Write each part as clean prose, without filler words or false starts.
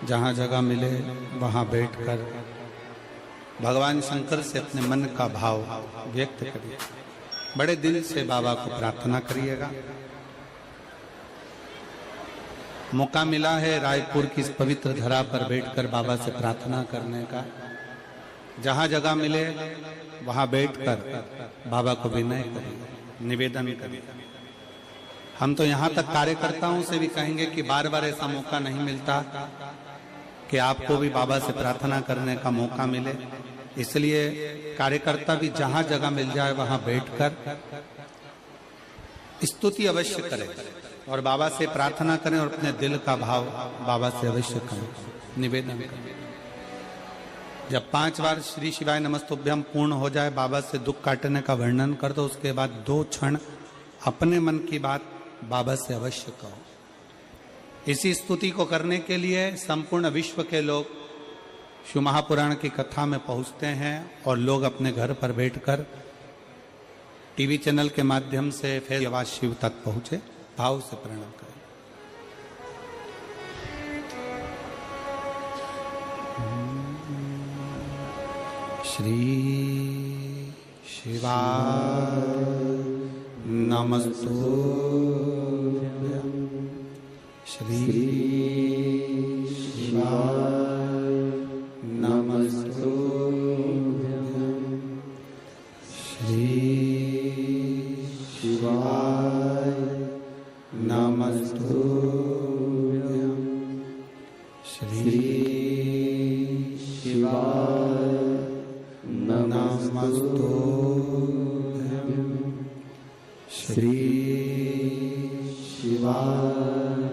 जहाँ जगह मिले वहाँ बैठकर भगवान शंकर से अपने मन का भाव व्यक्त करिए। बड़े दिल से बाबा को प्रार्थना करिएगा। मौका मिला है रायपुर की इस पवित्र धरा पर बैठकर बाबा से प्रार्थना करने का। जहाँ जगह मिले वहाँ बैठकर बाबा को विनय करिए, निवेदन करिए। हम तो यहाँ तक कार्यकर्ताओं से भी कहेंगे कि बार बार ऐसा मौका नहीं मिलता कि आपको भी बाबा से प्रार्थना करने का मौका मिले। इसलिए कार्यकर्ता भी जहाँ जगह मिल जाए वहाँ बैठकर स्तुति अवश्य करें और बाबा से प्रार्थना करें और अपने दिल का भाव बाबा से अवश्य करें, निवेदन करें। जब 5 बार श्री शिवाय नमस्तुभ्यम पूर्ण हो जाए, बाबा से दुख काटने का वर्णन कर दो। उसके बाद 2 क्षण अपने मन की बात बाबा से अवश्य कहो। इसी स्तुति को करने के लिए संपूर्ण विश्व के लोग शिव महापुराण की कथा में पहुंचते हैं और लोग अपने घर पर बैठकर टीवी चैनल के माध्यम से फिर आवाज शिव तक पहुंचे। भाव से प्रणाम करें। श्री शिवाय नमस्तुभ्यं। श्री शिवाय नमस्तुभ्यं। श्री शिवाय नमस्तुभ्यं। श्री शिवाय नमस्तुभ्यं। श्री शिवाय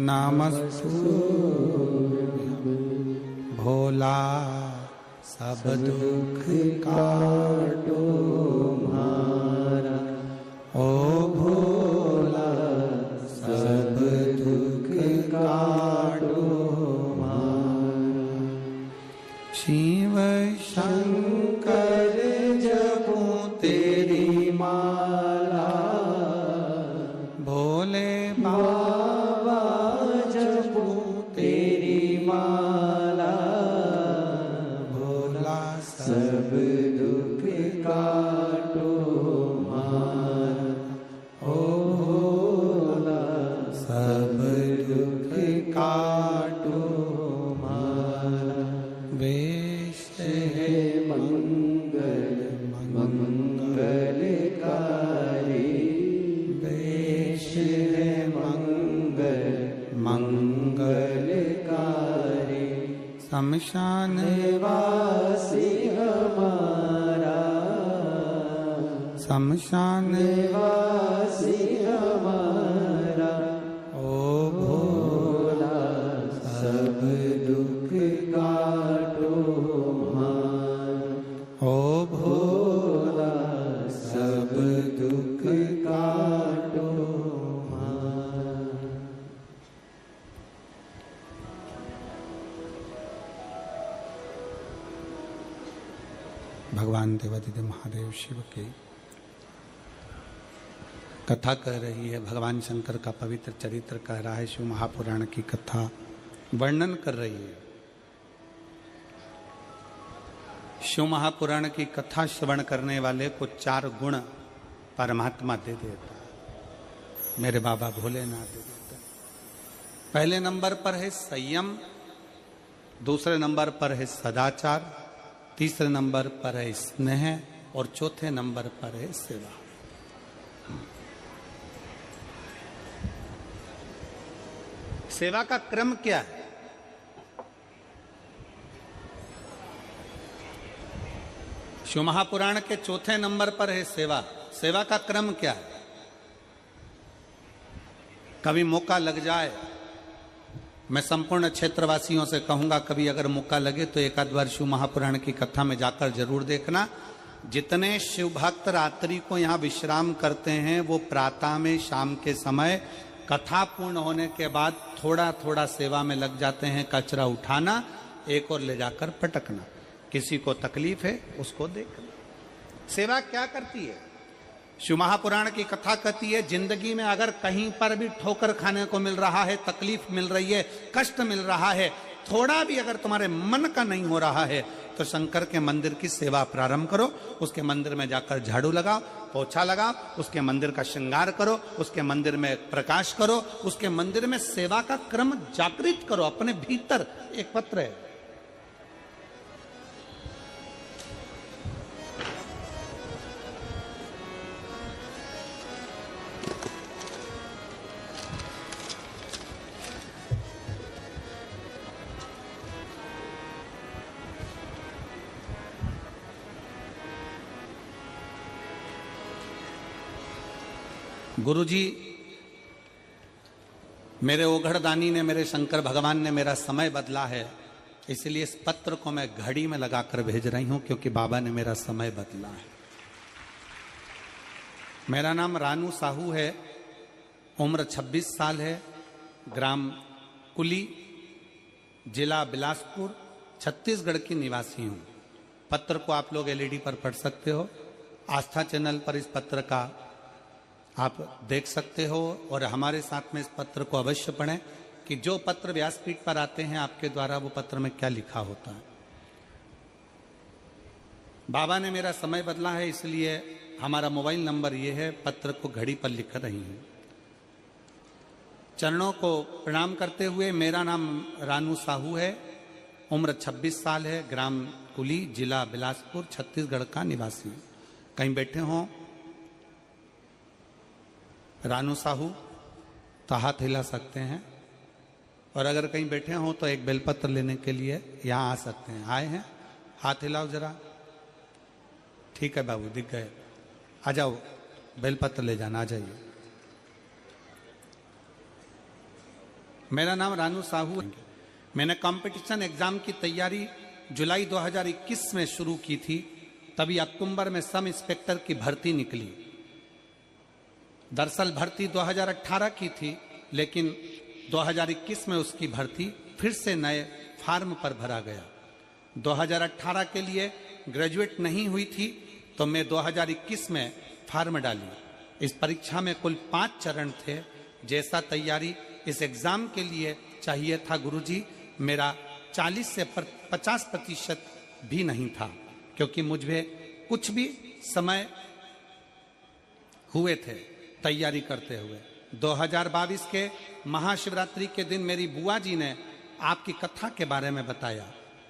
नमस्तुभ्यं। भोला सब दुख काटो मारा, ओ भोला सब दुख काटो मारा। शिव शंकर जपूं तेरी माला, भोले बाबा जपूं तेरी माला। भोला सब दुख काटो मारा, ओ भोला सब दुख काटो मारा। वेश है मंगल मंगलकारी, वेश है मंगल मंगलकारी। शमशान वासी हमारा, शमशान वासी हमारा। ओ भोला सब दुख काटो मारा, ओ भोला सब दुख काटो मारा। भगवान देवादिदेव महादेव शिव की कथा कह रही है। भगवान शंकर का पवित्र चरित्र कह रहा है। शिव महापुराण की कथा वर्णन कर रही है। शिव महापुराण की कथा श्रवण करने वाले को 4 गुण परमात्मा दे देता है। मेरे बाबा भोलेनाथ दे देते हैं। पहले नंबर पर है संयम, दूसरे नंबर पर है सदाचार, तीसरे नंबर पर है स्नेह और चौथे नंबर पर है सेवा। सेवा का क्रम क्या है? शिव महापुराण के चौथे नंबर पर है सेवा। सेवा का क्रम क्या है? कभी मौका लग जाए, मैं संपूर्ण क्षेत्रवासियों से कहूंगा, कभी अगर मौका लगे तो एक आध बार शिव महापुराण की कथा में जाकर जरूर देखना। जितने शिव भक्त रात्रि को यहाँ विश्राम करते हैं, वो प्रातः में, शाम के समय कथा पूर्ण होने के बाद थोड़ा थोड़ा सेवा में लग जाते हैं। कचरा उठाना, एक और ले जाकर पटकना। किसी को तकलीफ है उसको देखना। सेवा क्या करती है? शिव महापुराण की कथा कहती है, जिंदगी में अगर कहीं पर भी ठोकर खाने को मिल रहा है, तकलीफ मिल रही है, कष्ट मिल रहा है, थोड़ा भी अगर तुम्हारे मन का नहीं हो रहा है, तो शंकर के मंदिर की सेवा प्रारंभ करो। उसके मंदिर में जाकर झाड़ू लगाओ, पोछा लगाओ, उसके मंदिर का श्रृंगार करो, उसके मंदिर में प्रकाश करो, उसके मंदिर में सेवा का क्रम जागृत करो अपने भीतर। एक पत्र है, गुरुजी मेरे ओघड़दानी ने, मेरे शंकर भगवान ने मेरा समय बदला है, इसलिए इस पत्र को मैं घड़ी में लगाकर भेज रही हूं, क्योंकि बाबा ने मेरा समय बदला है। मेरा नाम रानू साहू है, उम्र 26 साल है, ग्राम कुली, जिला बिलासपुर, छत्तीसगढ़ की निवासी हूं। पत्र को आप लोग एलईडी पर पढ़ सकते हो, आस्था चैनल पर इस पत्र का आप देख सकते हो, और हमारे साथ में इस पत्र को अवश्य पढ़ें कि जो पत्र व्यासपीठ पर आते हैं आपके द्वारा, वो पत्र में क्या लिखा होता है। बाबा ने मेरा समय बदला है, इसलिए हमारा मोबाइल नंबर ये है, पत्र को घड़ी पर लिख रही हूं। चरणों को प्रणाम करते हुए, मेरा नाम रानू साहू है, उम्र 26 साल है, ग्राम कुली, जिला बिलासपुर, छत्तीसगढ़ का निवासी। कहीं बैठे हों रानू साहू तो हाथ हिला सकते हैं, और अगर कहीं बैठे हों तो एक बेलपत्र लेने के लिए यहाँ आ सकते हैं। आए हैं? हाथ हिलाओ जरा। ठीक है बाबू, दिख गए। आ जाओ, बेलपत्र ले जाना, आ जाइए। मेरा नाम रानू साहू है। मैंने कंपटीशन एग्जाम की तैयारी जुलाई 2021 में शुरू की थी, तभी अक्टूबर में सब इंस्पेक्टर की भर्ती निकली। दरअसल भर्ती 2018 की थी, लेकिन 2021 में उसकी भर्ती फिर से नए फार्म पर भरा गया। 2018 के लिए ग्रेजुएट नहीं हुई थी, तो मैं 2021 में फार्म डाली। इस परीक्षा में कुल 5 चरण थे। जैसा तैयारी इस एग्जाम के लिए चाहिए था गुरुजी, मेरा 40 से 50% भी नहीं था, क्योंकि मुझे कुछ भी समय हुए थे तैयारी करते हुए। 2022 के महाशिवरात्रि के दिन मेरी बुआ जी ने आपकी कथा के बारे में बताया।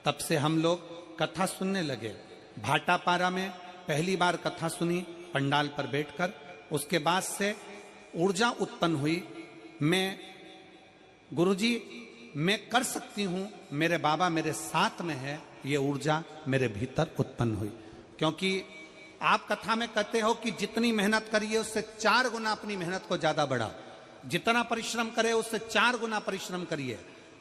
तब से हम लोग कथा सुनने लगे। भाटापारा में पहली बार कथा सुनी पंडाल पर बैठकर। उसके बाद से ऊर्जा उत्पन्न हुई। मैं गुरुजी मैं कर सकती हूँ, मेरे बाबा मेरे साथ में है, ये ऊर्जा मेरे भीतर उत्पन्न हुई। क्योंकि आप कथा में कहते हो कि जितनी मेहनत करिए उससे 4 गुना अपनी मेहनत को ज्यादा बढ़ाओ, जितना परिश्रम करे उससे 4 गुना परिश्रम करिए,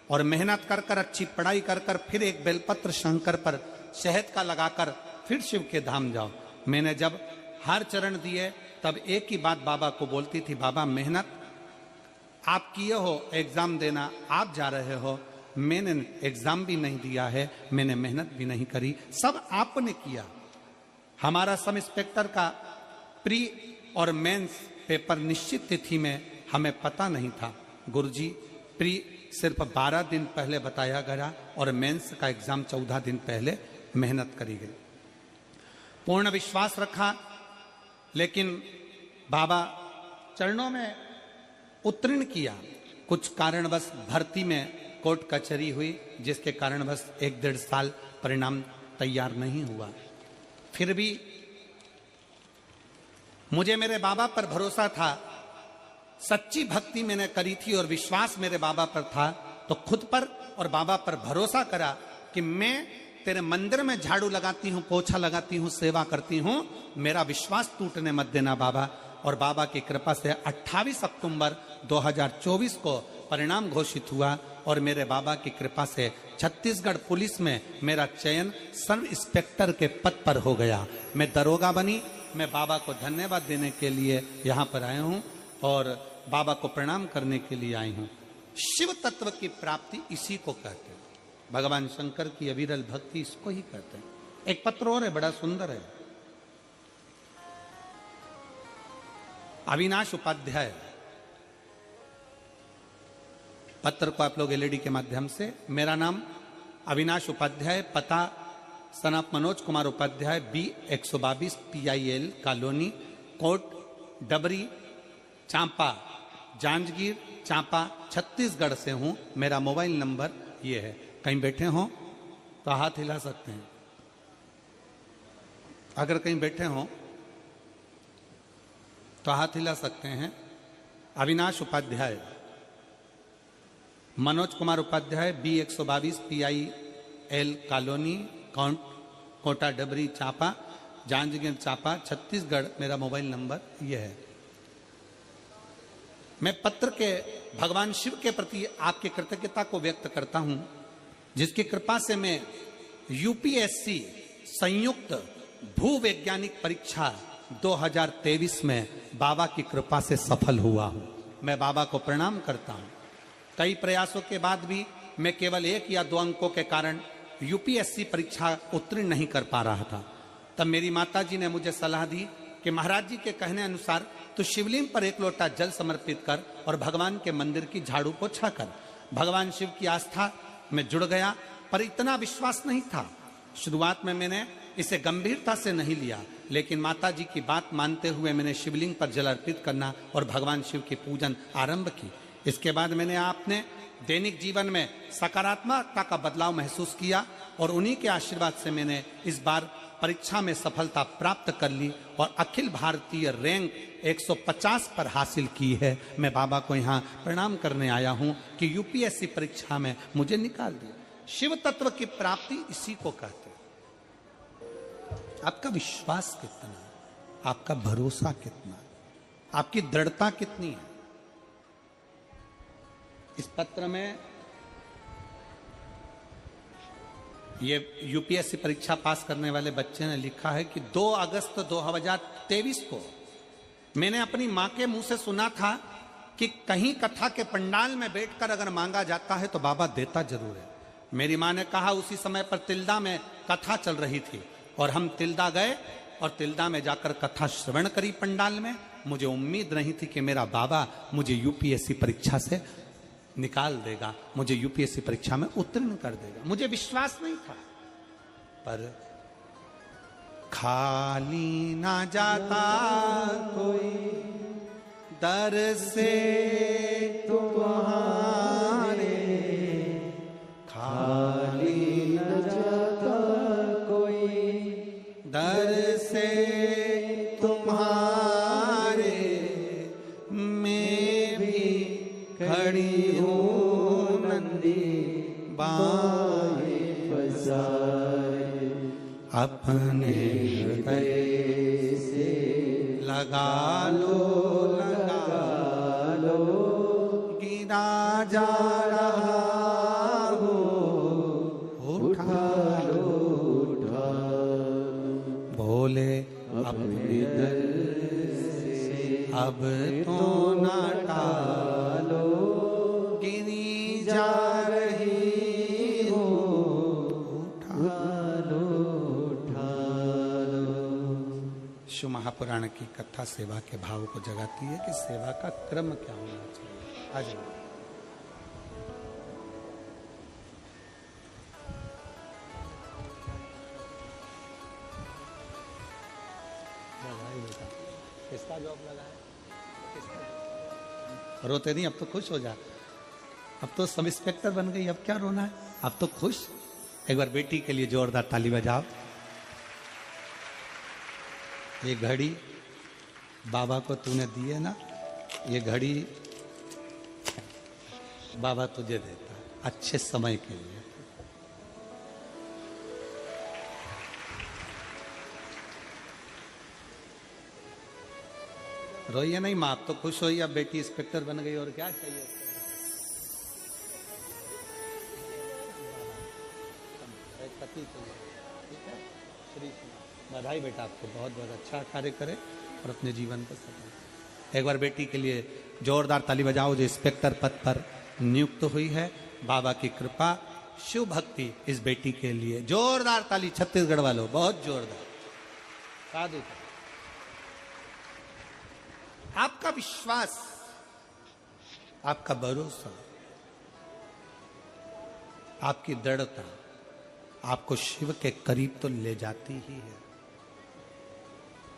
और मेहनत कर कर, अच्छी पढ़ाई कर कर, फिर एक बेलपत्र शंकर पर शहद का लगाकर फिर शिव के धाम जाओ। मैंने जब हर चरण दिए तब एक ही बात बाबा को बोलती थी, बाबा मेहनत आप किए हो, एग्जाम देना आप जा रहे हो, मैंने एग्जाम भी नहीं दिया है, मैंने मेहनत भी नहीं करी, सब आपने किया। हमारा सब इंस्पेक्टर का प्री और मेंस पेपर निश्चित तिथि में हमें पता नहीं था गुरुजी। प्री सिर्फ 12 दिन पहले बताया गया और मेंस का एग्जाम 14 दिन पहले मेहनत करी गई। पूर्ण विश्वास रखा, लेकिन बाबा चरणों में उत्तीर्ण किया। कुछ कारणवश भर्ती में कोर्ट कचहरी हुई, जिसके कारणवश 1-1.5 साल परिणाम तैयार नहीं हुआ। फिर भी मुझे मेरे बाबा पर भरोसा था, सच्ची भक्ति मैंने करी थी और विश्वास मेरे बाबा पर था, तो खुद पर और बाबा पर भरोसा करा कि मैं तेरे मंदिर में झाड़ू लगाती हूँ, पोछा लगाती हूँ, सेवा करती हूँ, मेरा विश्वास टूटने मत देना बाबा। और बाबा की कृपा से 28 अक्टूबर 2024 को परिणाम घोषित हुआ और मेरे बाबा की कृपा से छत्तीसगढ़ पुलिस में मेरा चयन सब इंस्पेक्टर के पद पर हो गया। मैं दरोगा बनी। मैं बाबा को धन्यवाद देने के लिए यहाँ पर आया हूँ और बाबा को प्रणाम करने के लिए आई हूँ। शिव तत्व की प्राप्ति इसी को कहते हैं, भगवान शंकर की अविरल भक्ति इसको ही कहते हैं। एक पत्र और है, बड़ा सुंदर है। अविनाश उपाध्याय, पत्र को आप लोग एलईडी के माध्यम से, मेरा नाम अविनाश उपाध्याय, पता सनाप Manoj Kumar Upadhyay, B 122 PIL colony, Kot Dabri, Champa, Janjgir Champa, Chhattisgarh से हूं। मेरा मोबाइल नंबर ये है। कहीं बैठे हो तो हाथ हिला सकते हैं। अगर कहीं बैठे हो तो हाथ हिला सकते हैं। Avinash Upadhyay, Manoj Kumar Upadhyay, B 122 PIL colony, Kota Dabri Champa, Janjgir Champa, Chhattisgarh. मेरा मोबाइल नंबर यह है। मैं पत्र के भगवान शिव के प्रति आपकी कृतज्ञता को व्यक्त करता हूं, जिसकी कृपा से मैं UPSC संयुक्त भूवैज्ञानिक परीक्षा 2023 में बाबा की कृपा से सफल हुआ हूं। मैं बाबा को प्रणाम करता हूं। कई प्रयासों के बाद भी मैं केवल 1 या 2 अंकों के कारण UPSC परीक्षा उत्तीर्ण नहीं कर पा रहा था। तब मेरी माताजी ने मुझे सलाह दी कि महाराज जी के कहने अनुसार तो शिवलिंग पर 1 लोटा जल समर्पित कर और भगवान के मंदिर की झाड़ू पोछा कर। भगवान शिव की आस्था में जुड़ गया, पर इतना विश्वास नहीं था। शुरुआत में मैंने इसे गंभीरता से नहीं लिया, लेकिन माताजी की बात मानते हुए मैंने शिवलिंग पर जल अर्पित करना और भगवान शिव की पूजन आरंभ की। इसके बाद मैंने अपने दैनिक जीवन में सकारात्मकता का बदलाव महसूस किया और उन्हीं के आशीर्वाद से मैंने इस बार परीक्षा में सफलता प्राप्त कर ली और अखिल भारतीय रैंक 150 पर हासिल की है। मैं बाबा को यहाँ प्रणाम करने आया हूँ कि UPSC परीक्षा में मुझे निकाल दिया। शिव तत्व की प्राप्ति इसी को कहते हैं। आपका विश्वास कितना है, आपका भरोसा कितना है, आपकी दृढ़ता कितनी है। इस पत्र में ये UPSC परीक्षा पास करने वाले बच्चे ने लिखा है कि 2 अगस्त 2023 को मैंने अपनी मां के मुंह से सुना था कि कहीं कथा के पंडाल में बैठकर अगर मांगा जाता है तो बाबा देता जरूर है। मेरी मां ने कहा, उसी समय पर तिल्दा में कथा चल रही थी और हम तिल्दा गए और तिल्दा में जाकर कथा श्रवण करी पंडाल में। मुझे उम्मीद नहीं थी कि मेरा बाबा मुझे UPSC परीक्षा से निकाल देगा, मुझे UPSC परीक्षा में उत्तीर्ण कर देगा। मुझे विश्वास नहीं था, पर खाली ना जाता कोई दर से तुम्हारे, खाली ना जाता कोई दर से तुम्हारे, मैं भी खड़ी हूँ नंदी बाएं पसारे, अपने हृदय से लगा लो गिरा जा रहा हो, उठा लो बोले अपने दर से अब तो ना टालो, गिरी जा रही हो, उठा लो। शिव महापुराण की कथा सेवा के भाव को जगाती है कि सेवा का क्रम क्या होना चाहिए। आज किसका जॉब लगा है? रोते नहीं, अब तो खुश हो जा। अब तो सब इंस्पेक्टर बन गई, अब क्या रोना है, अब तो खुश। एक बार बेटी के लिए जोरदार ताली बजाओ। ये घड़ी बाबा को तूने दी है ना, ये घड़ी बाबा तुझे देता है अच्छे समय के लिए। रोइए नहीं माँ, आप तो खुश होइए, अब बेटी इंस्पेक्टर बन गई और क्या चाहिए। पति चाहिए, ठीक है। श्री बधाई बेटा, आपको बहुत बहुत अच्छा कार्य करे और अपने जीवन को सफल। एक बार बेटी के लिए जोरदार ताली बजाओ, जो इंस्पेक्टर पद पर नियुक्त हुई है। बाबा की कृपा, शिव भक्ति इस बेटी के लिए जोरदार ताली छत्तीसगढ़ वालों, बहुत जोरदार। साधु आपका विश्वास, आपका भरोसा, आपकी दृढ़ता आपको शिव के करीब तो ले जाती ही है।